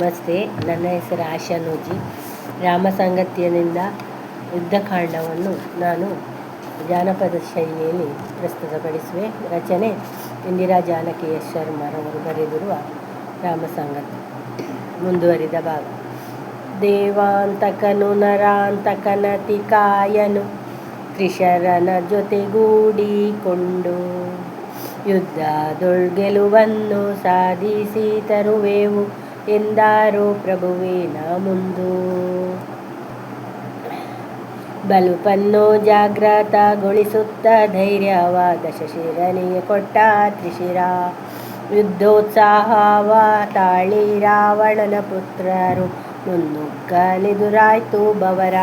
ನಮಸ್ತೆ. ನನ್ನ ಹೆಸರು ಆಶಾ ನೂಜಿ. ರಾಮಸಾಂಗತ್ಯದಿಂದ ಯುದ್ಧಕಾಂಡವನ್ನು ನಾನು ಜಾನಪದ ಶೈಲಿಯಲ್ಲಿ ಪ್ರಸ್ತುತಪಡಿಸುವೆ. ರಚನೆ ಇಂದಿರಾ ಜಾನಕಿ ಎಸ್ ಶರ್ಮರವರು ಬರೆದಿರುವ ರಾಮಸಾಂಗತ್ಯ. ಮುಂದುವರಿದ ಭಾಗ. ದೇವಾಂತಕನು ನರಾಂತಕನತಿಕಾಯನು ತ್ರಿಶರನ ಜೊತೆಗೂಡಿಕೊಂಡು ಯುದ್ಧದೊಳ್ಗೆಲುವನ್ನು ಸಾಧಿಸಿ ತರುವೆವು ಎಂದಾರೋ ಪ್ರಭುವೇ ನಾ ಮುಂದು. ಬಲುಪನ್ನು ಜಾಗೃತಗೊಳಿಸುತ್ತ ಧೈರ್ಯವಾದ ಶಶಿರನಿಗೆ ಕೊಟ್ಟ ತ್ರಿಶಿರ. ಯುದ್ಧೋತ್ಸಾಹವ ತಾಳಿ ರಾವಣನ ಪುತ್ರರು ಮುನ್ನುಗ್ಗಲೆದುರಾಯ್ತು ಬವರ.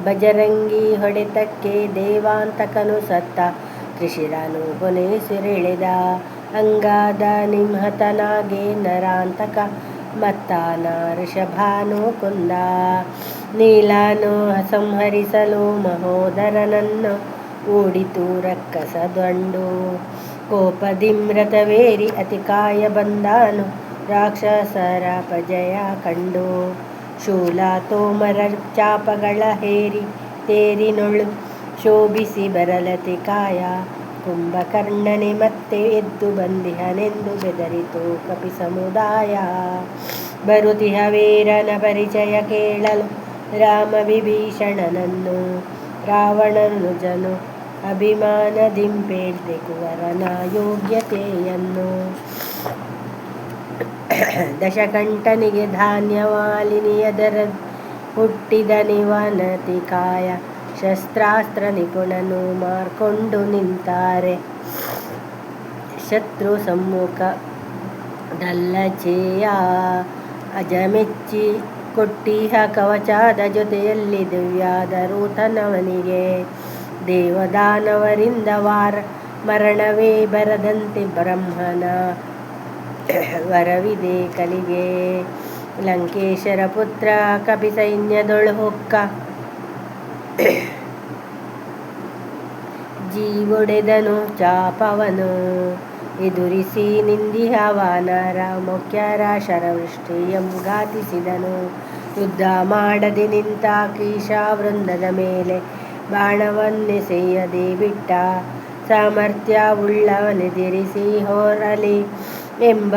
ಬಜರಂಗಿ ಹೊಡೆತಕ್ಕೆ ದೇವಾಂತಕನು ಸತ್ತ, ತ್ರಿಶಿರನು ಕೊನೆಯುಸಿರೆಳೆದ. ಅಂಗಾದ ನಿಂಹತನಾಗೆ ನರಾಂತಕ ಮತ್ತಾನ ಋಷಭಾನು ಕೊಂದ. ನೀಲನು ಸಂಹರಿಸಲು ಮಹೋದರನನ್ನು ಓಡಿತು ರಕ್ಕಸ ದಂಡು. ಕೋಪದಿಮ್ರತವೇರಿ ಅತಿಕಾಯ ಬಂದಾನು ರಾಕ್ಷಸರ ಪಜಯ ಕಂಡು. ಶೂಲ ತೋಮರ ಚಾಪಗಳ ಹೇರಿ ತೇರಿನೊಳು ಶೋಭಿಸಿ ಬರಲತಿಕಾಯ. ಕುಂಭಕರ್ಣನೆ ಮತ್ತೆ ಎದ್ದು ಬಂದಿಹನೆಂದು ಬೆದರಿತು ಕಪಿ ಸಮುದಾಯ. ಬರುತಿಹ ವೀರನ ಪರಿಚಯ ಕೇಳಲು ರಾಮ ವಿಭೀಷಣನನ್ನು. ರಾವಣನು ಜನು ಅಭಿಮಾನದಿಂಪೇಳ್ದೆ ಕುವರನ ಯೋಗ್ಯತೆಯನ್ನು. ದಶಕಂಠನಿಗೆ ಧಾನ್ಯವಾಲಿನಿಯದರ ಹುಟ್ಟಿದ ನಿವನತಿಕಾಯ. ಶಸ್ತ್ರಾಸ್ತ್ರ ನಿಪುಣನು ಮಾರ್ಕೊಂಡು ನಿಂತಾರೆ ಶತ್ರು ಸಮ್ಮುಖದಲ್ಲಚೇಯ. ಅಜಮೆಚ್ಚಿ ಕೊಟ್ಟಿಹ ಕವಚದ ಜೊತೆಯಲ್ಲಿ ದಿವ್ಯಾದರೂತನವನಿಗೆ. ದೇವದಾನವರಿಂದ ಮರಣವೇ ಬರದಂತೆ ಬ್ರಹ್ಮನ ವರವಿದೆ ಕಲಿಗೆ. ಲಂಕೇಶರ ಪುತ್ರ ಕಪಿ ಸೈನ್ಯದೊಳು ಹೊಕ್ಕ ಜೀವೊಡೆದನು ಚಾಪವನು. ಎದುರಿಸಿ ನಿಂದಿಹ ವಾನರ ಮುಖ್ಯರ ಶರವೃಷ್ಟಿಯಂ ಘಾತಿಸಿದನು. ಯುದ್ಧ ಮಾಡದೆ ನಿಂತ ಕೀಶ ವೃಂದದ ಮೇಲೆ ಬಾಣವನ್ನೆಸೆಯದೆ ಬಿಟ್ಟ. ಸಾಮರ್ಥ್ಯವುಳ್ಳವನೆದಿರಿಸಿ ಹೋರಲಿ ಎಂಬ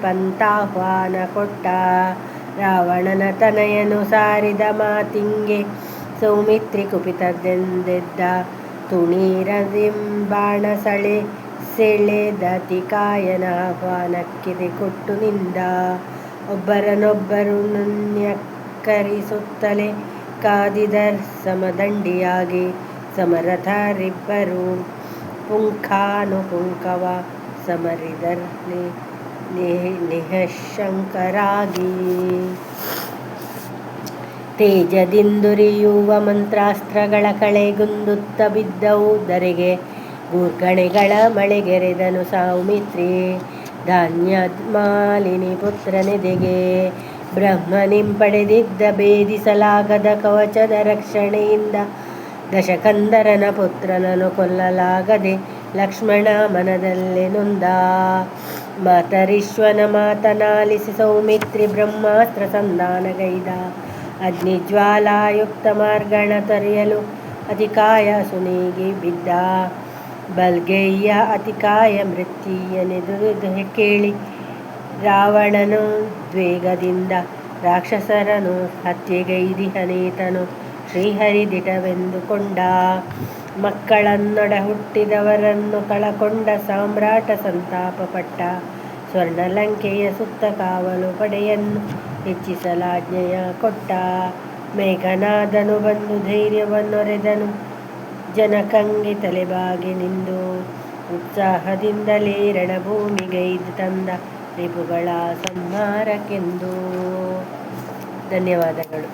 ಪಂಥಾಹ್ವಾನ ಕೊಟ್ಟ. ರಾವಣನ ತನಯನು ಸಾರಿದ ಮಾತಿಂಗೆ ಸೌಮಿತ್ರಿ ಕುಪಿತದೆಂದೆದ್ದ. ತುಣೀರದಿಂ ಬಾಣ ಸೆಳೆದತಿಕಾಯನ ಆಹ್ವಾನಕ್ಕೆದೆ ಕೊಟ್ಟು ನಿಂದ. ಒಬ್ಬರನೊಬ್ಬರು ನುಣ್ಯಕ್ಕರಿಸುತ್ತಲೇ ಕಾದಿದರ್ ಸಮದಂಡಿಯಾಗಿ. ಸಮರಥರಿಬ್ಬರು ಪುಂಖಾನುಪುಂಖವ ಸಮರಿದರ್ ನಿಃಶಂಕರಾಗಿ. ತೇಜದಿಂದುರಿಯುವ ಮಂತ್ರಾಸ್ತ್ರಗಳ ಕಳೆಗುಂದುತ್ತ ಬಿದ್ದವು ಧರೆಗೆ. ಗೂರ್ಗಣೆಗಳ ಮಳೆಗೆರೆದನು ಸೌಮಿತ್ರಿ ಧಾನ್ಯಮಾಲಿನಿ ಪುತ್ರನೆದೆಗೆ. ಬ್ರಹ್ಮನಿಂಪಡೆದಿದ್ದ ಭೇದಿಸಲಾಗದ ಕವಚದ ರಕ್ಷಣೆಯಿಂದ ದಶಕಂದರನ ಪುತ್ರನನ್ನು ಕೊಲ್ಲಲಾಗದೆ ಲಕ್ಷ್ಮಣ ಮನದಲ್ಲೇ ನೊಂದ. ಮಾತರಿಶ್ವನ ಮಾತನಾಲಿಸಿ ಸೌಮಿತ್ರಿ ಬ್ರಹ್ಮಾಸ್ತ್ರ ಸಂಧಾನಗೈದ. ಅಗ್ನಿಜ್ವಾಲಾಯುಕ್ತ ಮಾರ್ಗಣ ತೊರೆಯಲು ಅತಿಕಾಯ ಸುನೀಗಿ ಬಿದ್ದ. ಬಲ್ಗೈಯ ಅತಿಕಾಯ ಮೃತ್ಯುಯನೆದುರು ಕೇಳಿ ರಾವಣನು ದ್ವೇಗದಿಂದ ರಾಕ್ಷಸರನು ಹತ್ಯೆಗೈದಿಹನೇತನು ಶ್ರೀಹರಿ ದಿಟವೆಂದುಕೊಂಡ. ಮಕ್ಕಳನ್ನೊಡ ಹುಟ್ಟಿದವರನ್ನು ಕಳಕೊಂಡ ಸಾಮ್ರಾಟ ಸಂತಾಪಪಟ್ಟ. ಸ್ವರ್ಣಲಂಕೆಯ ಸುತ್ತ ಕಾವಲು ಪಡೆಯನ್ನು ಹೆಚ್ಚಿಸಲಾಜ್ಞೆಯ ಕೊಟ್ಟ. ಮೇಘನಾದನು ಬಂದು ಧೈರ್ಯವನ್ನೊರೆದನು ಜನಕಂಗೆ ತಲೆಬಾಗಿ ನಿಂದು. ಉತ್ಸಾಹದಿಂದಲೇ ರಣಭೂಮಿಗೈದು ತಂದ ರಿಪುಗಳ ಸಂಹಾರಕ್ಕೆಂದು. ಧನ್ಯವಾದಗಳು.